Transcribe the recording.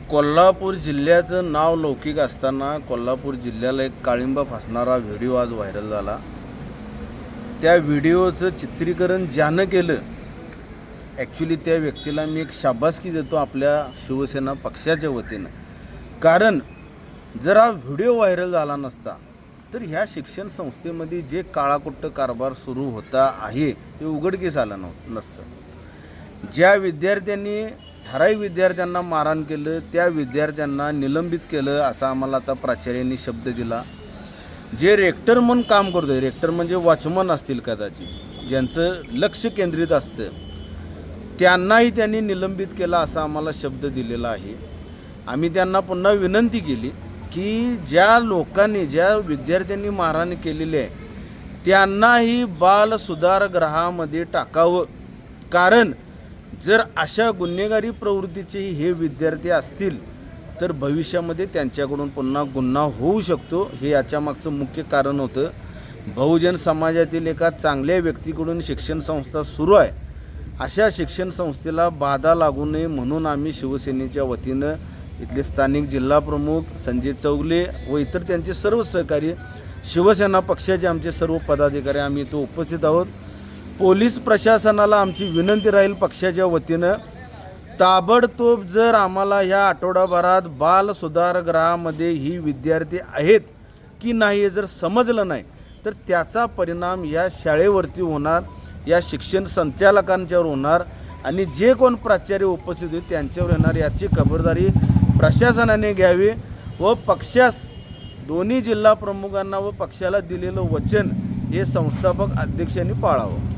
कोल्हापूर जिल्ह्याचं नाव लौकिक असताना कोल्हापूर जिल्ह्याला एक काळिंबा फासणारा व्हिडिओ आज व्हायरल झाला। त्या व्हिडिओचं चित्रीकरण ज्यानं केलं, ॲक्च्युली त्या व्यक्तीला मी एक शाबासकी देतो आपल्या शिवसेना पक्षाच्या वतीनं। कारण जर हा व्हिडिओ व्हायरल झाला नसता तर ह्या शिक्षण संस्थेमध्ये जे काळाकुट्ट कारभार सुरू होता आहे ते उघडकीस आलं नसतं। ज्या विद्यार्थ्यांनी ठराविक विद्यार्थ्यांना मारहाण केलं त्या विद्यार्थ्यांना निलंबित केलं असा आम्हाला आता प्राचार्यांनी शब्द दिला। जे रेक्टर म्हणून काम करतोय, रेक्टर म्हणजे वॉचमन असतील कदाचित, ज्यांचं लक्ष केंद्रित असतं, त्यांनाही त्यांनी निलंबित केलं असा आम्हाला शब्द दिलेला आहे। आम्ही त्यांना पुन्हा विनंती केली की ज्या लोकांनी ज्या विद्यार्थ्यांनी मारहाण केलेली आहे त्यांनाही बाल सुधारगृहामध्ये टाकावं। कारण जर अशा गुन्हेगारी प्रवृत्तीचे हे विद्यार्थी असतील तर भविष्यामध्ये त्यांच्याकडून पुन्हा गुन्हा होऊ शकतो। हे याच्या मागचं मुख्य कारण होतं। बहुजन समाजातील एका चांगल्या व्यक्तीकडून शिक्षण संस्था सुरू आहे, अशा शिक्षण संस्थेला बाधा लागू नये म्हणून आम्ही शिवसेनेच्या वतीनं इथले स्थानिक जिल्हा प्रमुख संजय चौगले व इतर त्यांचे सर्व सहकारी शिवसेना पक्षाचे आमचे सर्व पदाधिकारी आम्ही इथं उपस्थित आहोत। पोलीस प्रशासनाला आमची विनंती राहील पक्षाच्या वतीनं, ताबडतोब जर आम्हाला ह्या आठवडाभरात बाल सुधारगृहामध्ये ही विद्यार्थी आहेत की नाही हे जर समजलं नाही तर त्याचा परिणाम या शाळेवरती होणार, या शिक्षण संचालकांच्यावर होणार आणि जे कोण प्राचार्य उपस्थित आहेत त्यांच्यावर येणार। याची खबरदारी प्रशासनाने घ्यावी व पक्षास दोन्ही जिल्हा प्रमुखांना व पक्षाला दिलेलं वचन हे संस्थापक अध्यक्षांनी पाळावं।